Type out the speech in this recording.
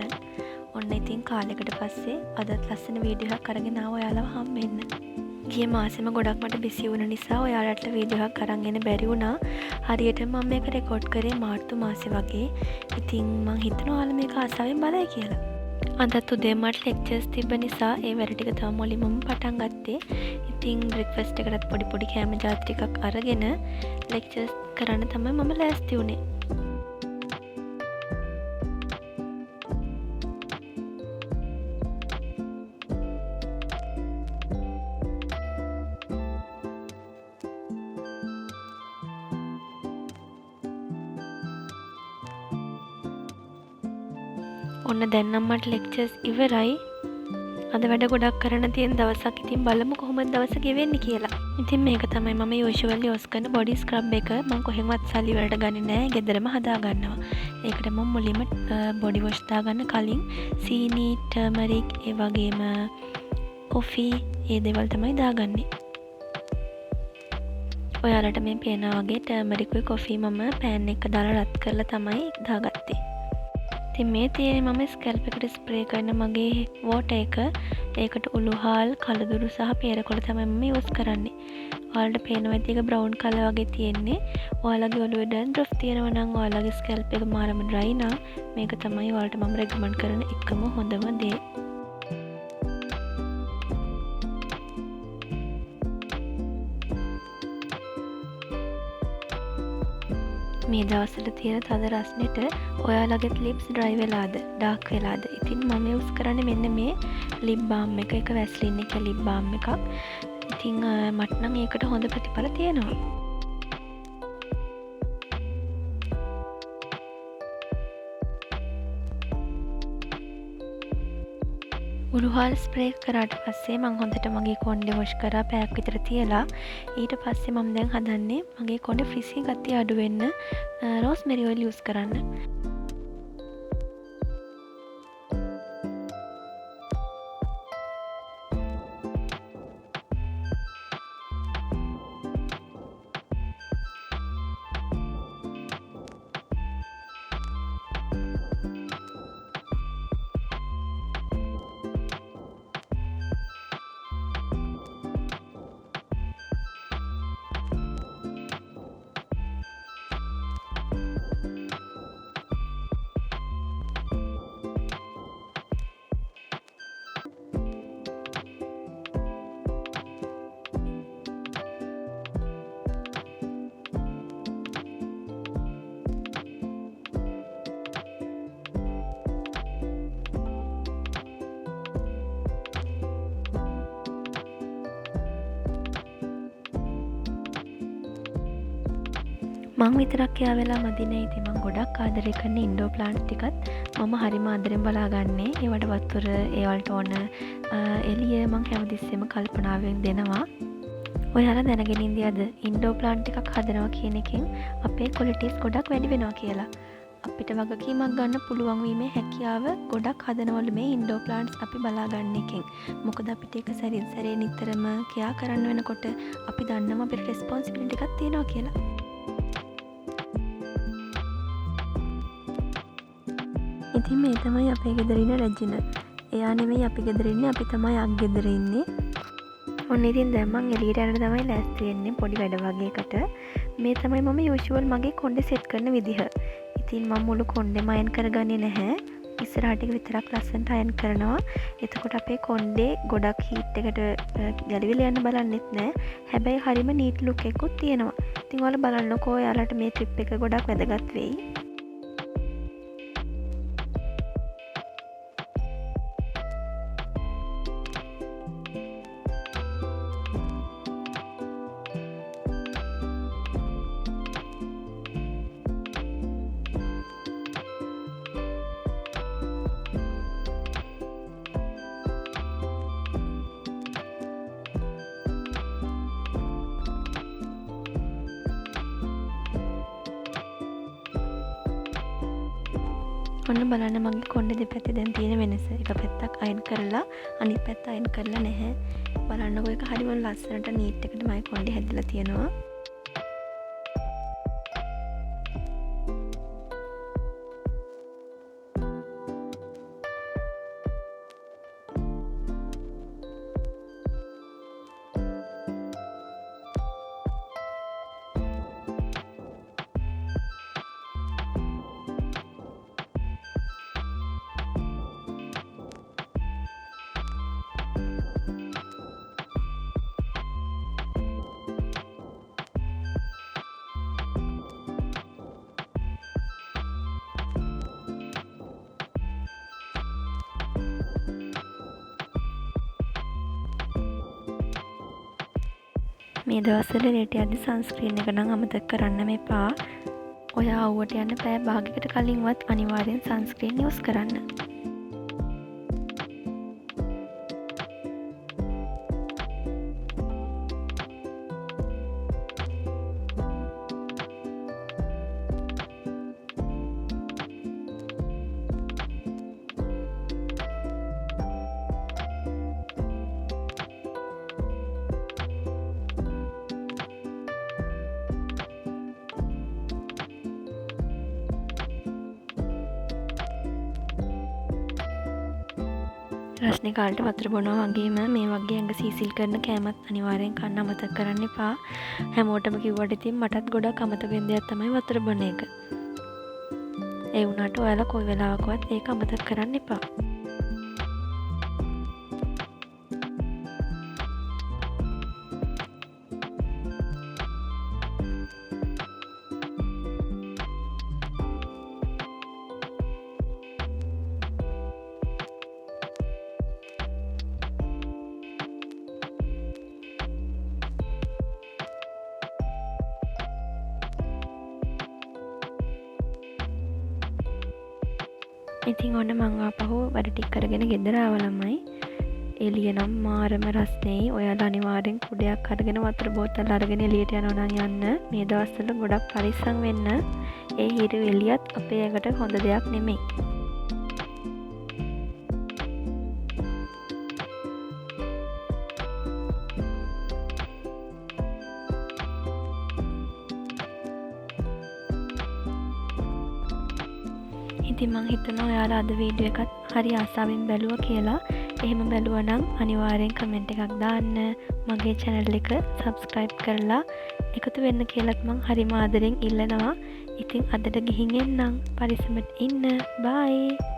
channel. ඔන්න ඉතින් කාලෙකට පස්සේ අදත් ලස්සන වීඩියෝ එකක් අරගෙන ආවා ඔයාලව හම්බෙන්න. ගිය මාසෙම ගොඩක් මට බිසි වුණ නිසා ඔයාලට වීඩියෝ එකක් අරන් එන්න බැරි වුණා. හරියට මම මේක රෙකෝඩ් කරේ මාර්තු මාසේ වගේ. ඉතින් මං හිතනවා ඔයාලා මේක ආසාවෙන් බලයි කියලා. අදත් උදේ මට ලෙක්චර්ස් තිබ්බ නිසා ඒ වැඩ ටික තමයි මුලින්ම පටන් ගත්තේ. ඉතින් බ්‍රෙක්ෆාස්ට් එකකට පොඩි කෑම ජාති ටිකක් අරගෙන ලෙක්චර්ස් කරන්න තමයි මම ලෑස්ති වුණේ. ඔන්න දැන් නම් මට ලෙක්චර්ස් ඉවරයි. අද වැඩ ගොඩක් කරන්න තියෙන දවසක්. ඉතින් බලමු කොහොමද දවස ගෙවෙන්නේ කියලා. ඉතින් මේක තමයි මම යූෂුවලි යූස් කරන බොඩි ස්ක්‍රබ් එක. මම කොහෙන්වත් සල්ලි වලට ගන්නේ නැහැ. ගෙදරම හදා ගන්නවා. ඒකට මම මුලින්ම බොඩි වොෂ් දාගන්න කලින් සීනි, ටර්මරික්, ඒ වගේම කොෆි ඒ දේවල් තමයි දාගන්නේ. ඔයාලට මේ පේනා වගේ ටර්මරිකුයි කොෆි මම පෑන් එක දාලා රත් කරලා තමයි දාගත්තේ. ඉතින් මේ තියෙන්නේ මම ස්කැල්ප් එකට ස්ප්‍රේ කරන මගේ වෝටර් එක. ඒකට උළුහාල්, කලදුරු සහ පියරකොළ තමයි මම යූස් කරන්නේ. ඔයාලට පේනවා ඇති ඒක බ්‍රවුන් කලර් වගේ තියෙන්නේ. ඔයාලගේ ඔළුවේ ඩැන්ඩ්‍රෆ් තියෙනවා නම් ඔයාලගේ ස්කැල්ප් එක මාරම ඩ්‍රයි නම් මේක තමයි ඔයාලට මම රෙකමන්ඩ් කරන එකම හොඳම දේ. මේ දවස්වල තියෙන තද රස්නෙට ඔයාලගේ ලිප්ස් ඩ්‍රයි වෙලාද, ඩාර්ක් වෙලාද? ඉතින් මම යූස් කරන්නේ මෙන්න මේ ලිප් බාම් එක. ඒක වැස්ලින් එක ලිප් බාම් එකක්. ඉතින් මට නම් ඒකට හොඳ ප්‍රතිඵල තියෙනවා. උළුහාල් ස්ප්‍රේ කරාට පස්සේ මම හොඳට මගේ කොණ්ඩේ වොෂ් කරා පැයක් විතර තියලා. ඊට පස්සේ මම දැන් හදන්නේ මගේ කොණ්ඩේ ෆ්‍රිසි ගතිය අඩු වෙන්න රෝස්මෙරි ඔයිල් යූස් කරන්න. මං විතරක් එයා වෙලා මදිනේ. ඉතින් මං ගොඩක් ආදරය කරන ඉන්ඩෝර් ප්ලාන්ට්ස් ටිකත් මම හරිම ආදරෙන් බලාගන්නේ. ඒවට වතුර, ඒවලට ඕන එළිය මං හැමතිස්සෙම කල්පනාවෙන් දෙනවා. ඔයාලා දැනගෙන ඉඳියද ඉන්ඩෝර් ප්ලාන්ට් එකක් හදනවා කියන එකෙන් අපේ ක්වොලිටිස් ගොඩක් වැඩි වෙනවා කියලා. අපිට වගකීමක් ගන්න පුළුවන් වීමේ හැකියාව ගොඩක් හදනවලු මේ ඉන්ඩෝර් ප්ලාන්ට්ස් අපි බලා ගන්න එකෙන්. මොකද අපිට ඒක සැරින් සැරේ නිතරම කියා කරන්න වෙනකොට අපි දන්නවා අපිට රෙස්පොන්සිබිලිටි එකක් තියෙනවා කියලා. ඉතින් මේ තමයි අපේ ගෙදර ඉන්න රෙජින. එයා නෙමෙයි අපි ගෙදර ඉන්නේ, අපි තමයි අක් ගෙදර ඉන්නේ. ඔන්න ඉතින් දැන් මං එළියට යන්න තමයි ලෑස්ති වෙන්නේ පොඩි වැඩ වගේකට. මේ තමයි මම යූෂුවල් මගේ කොණ්ඩේ සෙට් කරන විදිහ. ඉතින් මම මුළු කොණ්ඩේම අයන් කරගන්නේ නැහැ. ඉස්සරහට ටික විතරක් ලස්සනට අයන් කරනවා. එතකොට අපේ කොණ්ඩේ ගොඩක් හීට් එකට ගැලවිලා යන්න බලන්නෙත් නැහැ. හැබැයි හරිම නීට් ලුක් එකකුත් තියෙනවා. ඉතින් ඔයාලා බලන්නකෝ ඔයාලට මේ ට්‍රිප් එක ගොඩක් වැදගත් වෙයි. ඔන්න බලන්න මගේ කොණ්ඩේ දෙපැත්තේ දැන් තියෙන වෙනස. එක පැත්තක් අයන් කරලා අනිත් පැත්ත අයන් කරලා නැහැ. බලන්නකෝ ඒක හරිම ලස්සනට නීට් එකට මගේ කොණ්ඩේ හැදලා තියෙනවා. මේ දවස්වල එළියට යද්දි සන්ස්ක්‍රීන් එක නම් අමතක කරන්න එපා. ඔයා ආවුවට යන්න පැය භාගයකට කලින්වත් අනිවාර්යෙන් සන්ස්ක්‍රීන් යූස් කරන්න. රස්නේ කාලට වතුර බොනවා වගේම මේ වගේ ඇඟ සීසිල් කරන කෑමත් අනිවාර්යෙන් කන්න අමතක කරන්න එපා. හැමෝටම කිව්වට ඉතින් මටත් ගොඩක් අමතක වෙන දෙයක් තමයි වතුර බොන එක. ඒ වුණාට ඔයාලා කොයි වෙලාවකවත් ඒක අමතක කරන්න එපා. ඉතින් ඔන්න මං ආපහු වැඩ ටික කරගෙන ගෙදර ආවා ළමයි. එළිය නම් මාරම රස්නේ. ඔයාලා අනිවාර්යෙන් කුඩයක් අරගෙන වතුර බෝතල් අරගෙන එළියට යනවා නම් යන්න. මේ දවස්වල ගොඩක් පරිස්සම් වෙන්න. ඒ හිරු එළියත් අපේ ඇඟට හොඳ දෙයක් නෙමෙයි. ඉතින් මං හිතනවා ඔයාලා අද වීඩියෝ එකත් හරි ආසාවෙන් බැලුවා කියලා. එහෙම බැලුවා නම් අනිවාර්යෙන් කමෙන්ට් එකක් දාන්න. මගේ channel එක subscribe කරලා එකතු වෙන්න කියලාත් මං හරිම ආදරෙන් ඉල්ලනවා. ඉතින් අදට ගිහින් එන්නම්. පරිස්සමට ඉන්න. bye.